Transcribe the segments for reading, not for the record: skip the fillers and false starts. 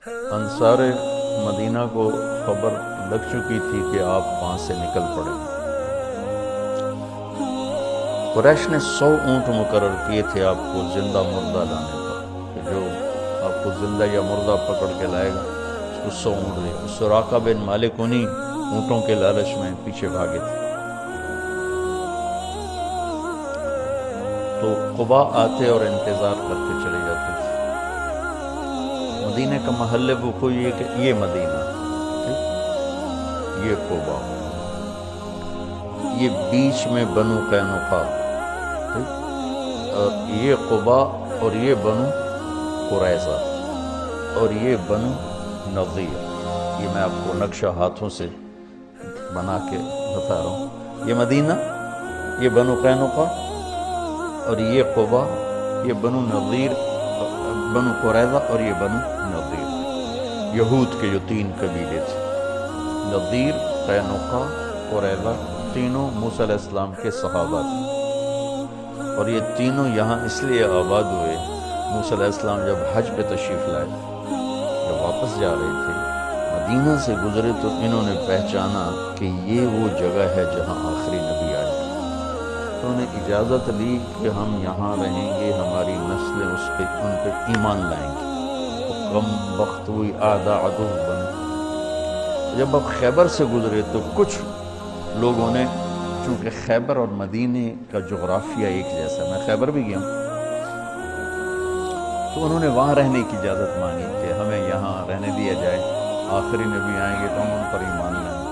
انصار مدینہ کو خبر لگ چکی تھی کہ آپ وہاں سے نکل پڑے۔ قریش نے 100 اونٹ مقرر کیے تھے آپ کو زندہ مردہ لانے پر، کہ جو آپ کو زندہ یا مردہ پکڑ کے لائے گا اس کو 100 اونٹ دے۔ سراقہ بن مالک انہی اونٹوں کے لالچ میں پیچھے بھاگے تھے۔ تو قباء آتے اور انتظار کرتے چلے جاتے تھے۔ مدینہ کا محل وقوع یہ کہ یہ مدینہ، یہ قباء، یہ بیچ میں بنو قینقاع، اور یہ قباء، اور یہ بنو قریظہ، اور یہ بنو نضیر۔ یہ میں آپ کو نقشہ ہاتھوں سے بنا کے بتا رہا ہوں۔ یہ مدینہ، یہ بنو قینقاع، اور یہ قباء، یہ بنو نضیر، بنو قریظہ، اور یہ بنو نضیر۔ یہود کے جو 3 قبیلے تھے، نضیر، قینقاع، قریظہ، تینوں موسیٰ علیہ السلام کے صحابہ تھے، اور یہ تینوں یہاں اس لیے آباد ہوئے۔ موسیٰ علیہ السلام جب حج پہ تشریف لائے، جب واپس جا رہے تھے، مدینہ سے گزرے، تو انہوں نے پہچانا کہ یہ وہ جگہ ہے جہاں آخری نبی آئے۔ تو انہوں نے اجازت لی کہ ہم یہاں رہیں گے، ہماری نسلیں ان پہ ایمان لائیں گی۔ تو کم وقت ہوئی آدھا عدو بنے۔ جب اب خیبر سے گزرے تو کچھ لوگوں نے، چونکہ خیبر اور مدینے کا جغرافیہ ایک جیسا، میں خیبر بھی گیا ہوں، تو انہوں نے وہاں رہنے کی اجازت مانگی کہ ہمیں یہاں رہنے دیا جائے، آخری نبی آئیں گے تو ہم ان پر ایمان لائیں گے۔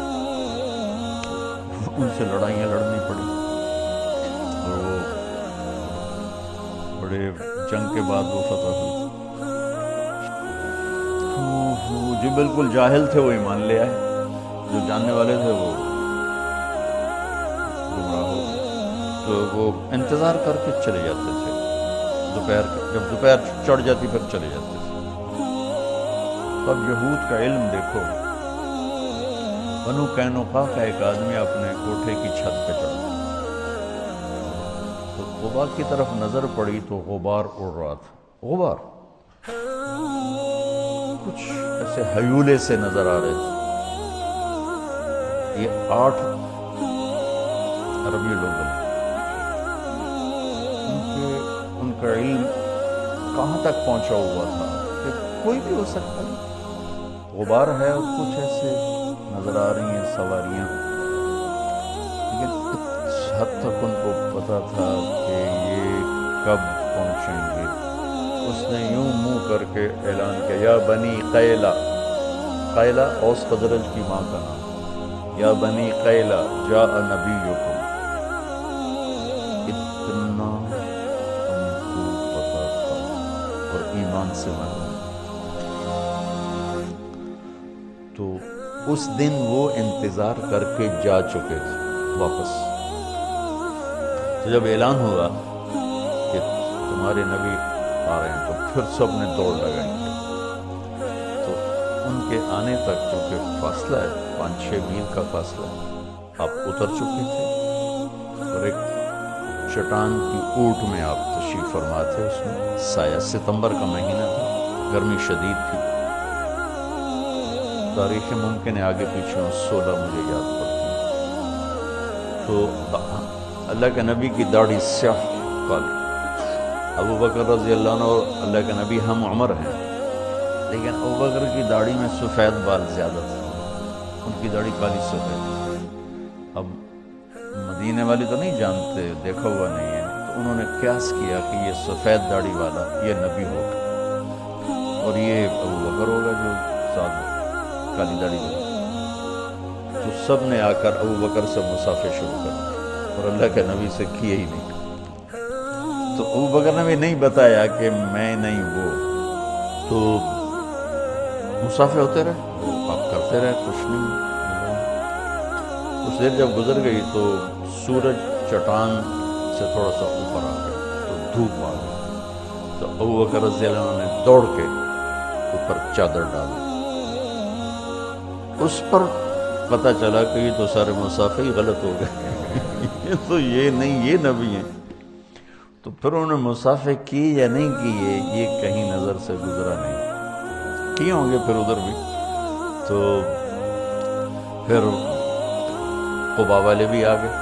ان سے لڑائیاں لڑنی پڑی، اور وہ بڑے جنگ کے بعد وہ فتح ہوئی۔ جو بالکل جاہل تھے وہ ایمان لے آئے، جو جاننے والے تھے وہ گمراہ ہو گئے۔ تو وہ انتظار کر کے چلے جاتے تھے، جب دوپہر چڑھ جاتی پھر چلے جاتے تھے۔ اب یہود کا علم دیکھو، بنو قینقاع کا ایک آدمی اپنے کوٹھے کی چھت پہ چڑھا، تو قباء کی طرف نظر پڑی تو غبار اڑ رہا تھا۔ غبار کچھ ایسے ہیولے سے نظر آ رہے تھے۔ یہ 8 عربی لوگ ہیں، ان کا علم کہاں تک پہنچا ہوا تھا کہ کوئی بھی ہو سکتا ہے۔ غبار ہے اور کچھ ایسے نظر آ رہی ہیں سواریاں، لیکن اس حد تک ان کو پتا تھا کہ یہ کب پہنچیں گے۔ اس نے یوں منہ کر کے اعلان کیا، یا بنی قیلہ، قیلہ اوس خزرج کی ماں کا نام، یا بنی قیلہ جاء نبیکم۔ اتنا ان کو پتا تھا اور ایمان سے مانا۔ تو اس دن وہ انتظار کر کے جا چکے تھے واپس۔ تو جب اعلان ہوا کہ تمہارے نبی آ رہے ہیں، تو پھر سب نے دوڑ لگائی۔ تو ان کے آنے تک چونکہ فاصلہ ہے، 5-6 میل کا فاصلہ ہے، آپ اتر چکے تھے، اور ایک چٹان کی اوٹ میں آپ تشریف فرما تھے۔ اس میں سایہ، ستمبر کا مہینہ تھا، گرمی شدید تھی۔ تاریخ ممکن ہے آگے پیچھے 16 مجھے یاد پڑتی ہے۔ تو اللہ کے نبی کی داڑھی سیاہ کالی، ابو بکر رضی اللہ عنہ اور اللہ کے نبی ہم عمر ہیں، لیکن ابو بکر کی داڑھی میں سفید بال زیادہ تھے، ان کی داڑھی کالی سفید تھی۔ اب مدینے والی تو نہیں جانتے، دیکھا ہوا نہیں ہے، تو انہوں نے قیاس کیا کہ یہ سفید داڑھی والا یہ نبی ہوگا، اور یہ ابو بکر ہوگا جو ساتھ کالی داڑھی والا۔ تو سب نے آ کر ابو بکر سے مصافحہ شروع کر دی، اور اللہ کے نبی سے کیے ہی نہیں۔ تو ابو بکر نے بھی نہیں بتایا کہ میں نہیں وہ، تو مصافحہ ہوتے رہے، وہ آپ کرتے رہے، کچھ نہیں۔ کچھ دیر جب گزر گئی تو سورج چٹان سے تھوڑا سا اوپر آ گیا، تو دھوپ آ گئی۔ تو ابو بکر رضی اللہ عنہ نے دوڑ کے اوپر چادر ڈالی۔ اس پر پتہ چلا کہ یہ تو سارے مصافحہ ہی غلط ہو گئے، تو یہ نہیں، یہ نبی ہیں۔ تو پھر انہوں نے مصافحہ کی یا نہیں کی، یہ کہیں نظر سے گزرا نہیں۔ کیے ہوں گے پھر ادھر بھی. تو پھر قبا والے بھی آ گئے.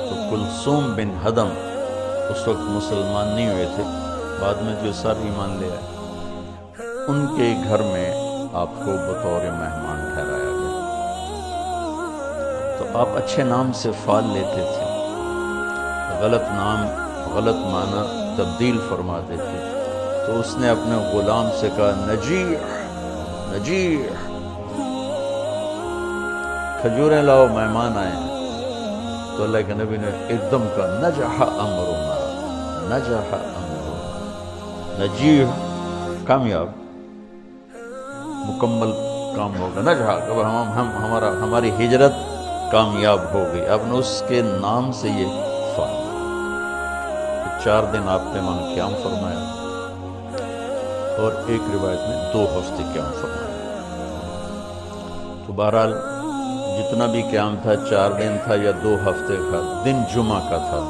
تو کلثوم بن ہدم اس وقت مسلمان نہیں ہوئے تھے، بعد میں جو سر ایمان لے آئے، ان کے گھر میں آپ کو بطور مہمان ٹھہرایا گیا. تو آپ اچھے نام سے فال لیتے تھے، غلط نام غلط معنی تبدیل فرما دیتے تھے. تو اس نے اپنے غلام سے کہا نجیح نجیح، کھجوریں لاؤ مہمان آئے ہیں. تو اللہ کے نبی نے ایک دم کہا نجح امرنا نجح امرنا، نجیح کامیاب مکمل کام ہوگا. نجح ہماری ہجرت کامیاب ہو گئی. اب نے اس کے نام سے یہ فال. 4 دن آپ نے وہاں قیام فرمایا اور ایک روایت میں 2 ہفتے قیام فرمایا. تو بہرحال جتنا بھی قیام تھا 4 دن تھا یا 2 ہفتے کا. دن جمعہ کا تھا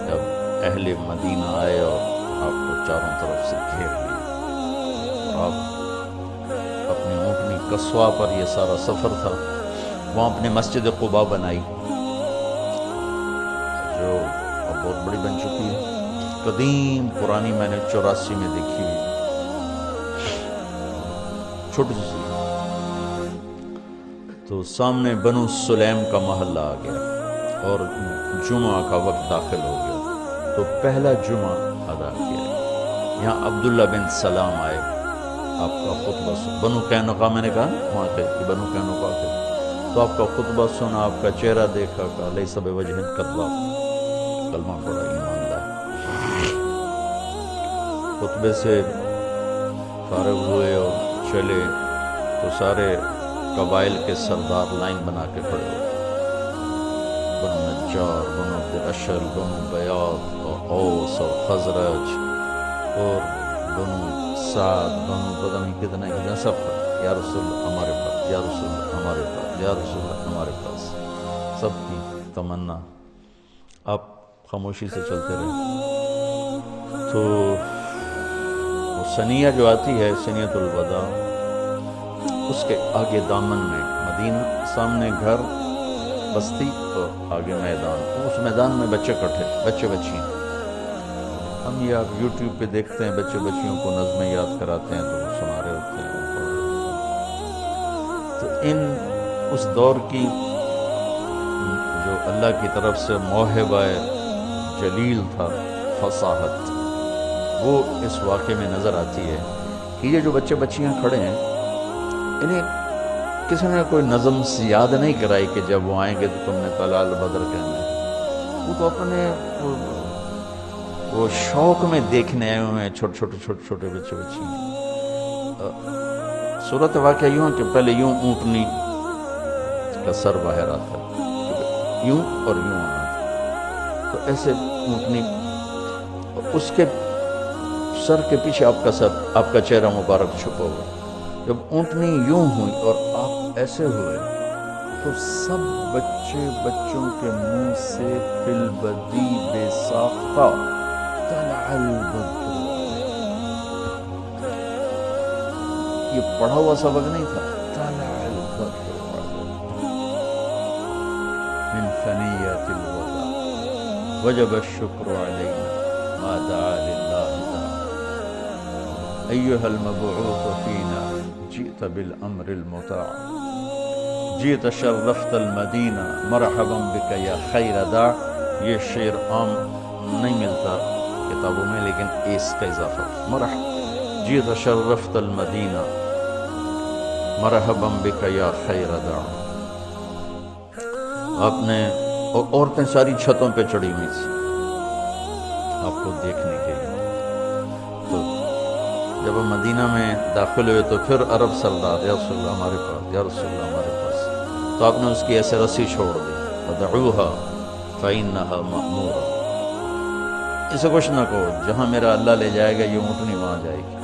جب اہل مدینہ آئے اور آپ کو چاروں طرف سے گھیر لیا. اور آپ اپنی اونٹنی قصوہ پر، یہ سارا سفر تھا، وہاں اپنے مسجد قباء بنائی جو اب بہت بڑی بن چکی ہے، قدیم پرانی، میں نے 84 میں دیکھی ہوئی، چھوٹی سی. تو سامنے بنو سلیم کا محلہ آ گیا اور جمعہ کا وقت داخل ہو گیا. تو پہلا جمعہ ادا کیا. یہاں عبداللہ بن سلام آئے، آپ کا خطبہ بنو قینقاع، میں نے کہا وہاں کہ بنو قینقاع تھے. تو آپ کا خطبہ سنا، آپ کا چہرہ دیکھا، کہا لیس بوجہ کذاب، کلمہ پڑھا، ایمان لائے. خطبے سے فارغ ہوئے اور چلے تو سارے قبائل کے سردار لائن بنا کے کھڑے ہوئے. بنو نجار، بنو عبد الاشر، بنو بیاض اور اوس اور خزرج اور بنو سعد، بنو پتہ نہیں کتنے سب کھڑے. یا رسول اللہ ہمارے پاس، یا رسول اللہ ہمارے پاس، یا رسول اللہ ہمارے پاس. سب کی تمنا. آپ خاموشی سے چلتے رہے. تو وہ سنیہ جو آتی ہے، سنیۃ الوداع، اس کے آگے دامن میں مدینہ، سامنے گھر بستی اور آگے میدان. اس میدان میں بچے کٹھے، بچے بچیاں. ہم یہ آپ یوٹیوب پہ دیکھتے ہیں، بچے بچیوں کو نظمیں یاد کراتے ہیں تو وہ سنا رہے ہوتے ہیں. تو ان اس دور کی جو اللہ کی طرف سے موہبہ جلیل تھا، فصاحت، وہ اس واقعے میں نظر آتی ہے کہ یہ جو بچے بچیاں کھڑے ہیں، انہیں کسی نے کوئی نظم سے یاد نہیں کرائی کہ جب وہ آئیں گے تو تم نے طلع البدر کہنا ہے. وہ تو اپنے وہ شوق میں دیکھنے آئے ہوئے ہیں، چھوٹے بچے بچیاں. صورت واقعہ یوں ہے کہ پہلے یوں اونٹنی کا سر باہر آتا ہے، یوں اور یوں آنا تھا. تو ایسے اونٹنی، اس کے سر کے پیچھے آپ کا سر، آپ کا چہرہ مبارک چھپا ہوا. جب اونٹنی یوں ہوئی اور آپ ایسے ہوئے تو سب بچوں کے منہ سے فی البدی بے ساختہ طلع البدر. یہ پڑھا ہوا سبق نہیں تھا. طلع البدر من ثنیات الوداع وجب الشکر علینا ما دعا للہ دعا. ایہا المبعوث فینا جئت بالامر المطاع جئت شرفت المدینہ مرحبا بک یا خیر داع. یہ شعر عام نہیں ملتا کتابوں میں، لیکن اس کا اضافہ جئت شرفت المدینہ مرحبا بک یا خیر داع. آپ نے، اور عورتیں ساری چھتوں پہ چڑھی ہوئی تھی آپ کو دیکھنے کے لیے. تو جب ہم مدینہ میں داخل ہوئے تو پھر عرب سردار، یا رسول اللہ ہمارے پاس، یا رسول اللہ ہمارے پاس. تو آپ نے اس کی ایسے رسی چھوڑ دی، فدعوها فإنها مأمورة. اسے کچھ نہ کہو، جہاں میرا اللہ لے جائے گا یہ اونٹنی وہاں جائے گی.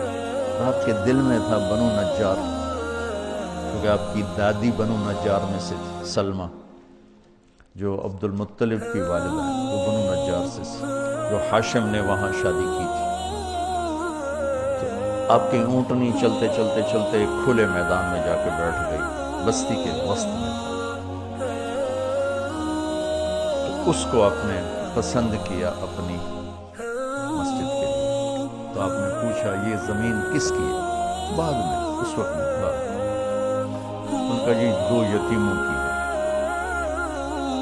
آپ کے دل میں تھا بنو نجار، کیونکہ آپ کی دادی بنو نجار میں سے تھی، سلمہ جو عبد المطلب کی والدہ ہے، وہ بنو نجار سے تھی، جو ہاشم نے وہاں شادی کی تھی. آپ کی اونٹنی چلتے چلتے چلتے ایک کھلے میدان میں جا کے بیٹھ گئی، بستی کے وسط میں تھا۔ تو اس کو آپ نے پسند کیا اپنی مسجد کے لیے، تو آپ نے پوچھا یہ زمین کس کی ہے؟ بعد میں، اس وقت میں بعد میں ان کا یہ 2 یتیموں کی ہے۔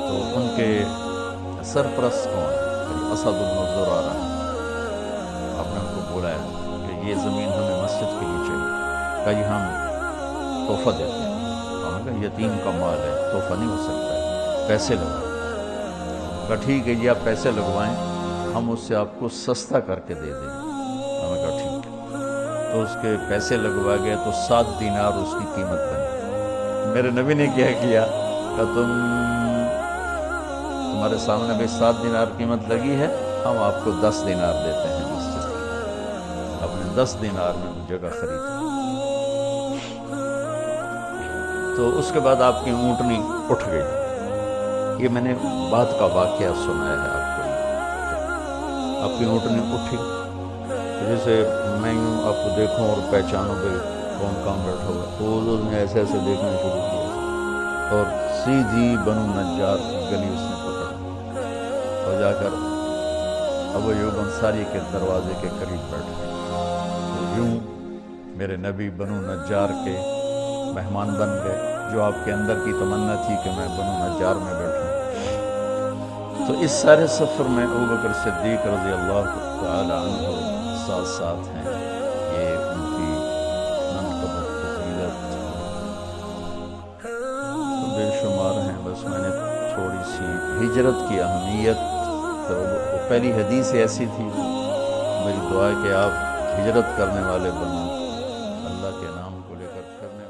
تو ان کے سرپرست کون ہے؟ اسد بن زرارہ ہے۔ آپ نے ان کو بولا ہے کہ یہ زمین ہمیں مسجد کے لیے چاہیے، کہ ہم تحفہ دیتے ہیں۔ ہم نے کہا یتیم کا مال ہے، تحفہ نہیں ہو سکتا ہے، پیسے لگائیں۔ کہا ٹھیک ہے جی، آپ پیسے لگوائیں، ہم اس سے آپ کو سستا کر کے دے دیں گے۔ ہم نے کہا ٹھیک ہے۔ تو اس کے پیسے لگوا گئے تو 7 دینار اس کی قیمت بنی۔ میرے نبی نے کیا کیا کہ تمہارے سامنے بھی 7 دینار قیمت لگی ہے، ہم آپ کو 10 دینار دیتے ہیں مسجد کی۔ آپ نے 10 دینار میں وہ جگہ خریدی۔ تو اس کے بعد آپ کی اونٹنی اٹھ گئی۔ یہ میں نے بعد کا واقعہ سنایا ہے آپ کو۔ آپ کی اونٹنی اٹھی، جیسے میں یوں آپ کو دیکھوں اور پہچانوں کہ کون کام بیٹھا ہوا، تو اس نے ایسے ایسے دیکھنا شروع کیا اور سیدھی بنو نجار کی گلی اس نے پکڑ اور جا کر ابو ایوب انصاری کے دروازے کے قریب بیٹھ گئے۔ تو یوں میرے نبی بنو نجار کے مہمان بن گئے، جو آپ کے اندر کی تمنا تھی کہ میں بنو نجار میں بیٹھوں۔ تو اس سارے سفر میں ابوبکر صدیق رضی اللہ تعالی عنہ ساتھ ساتھ ہیں۔ یہ ان کی منقبت فضیلت تو بے شمار ہیں۔ بس میں نے تھوڑی سی ہجرت کی اہمیت، تو پہلی حدیث ایسی تھی، میری دعا ہے کہ آپ ہجرت کرنے والے بنو، اللہ کے نام کو لے کر کرنے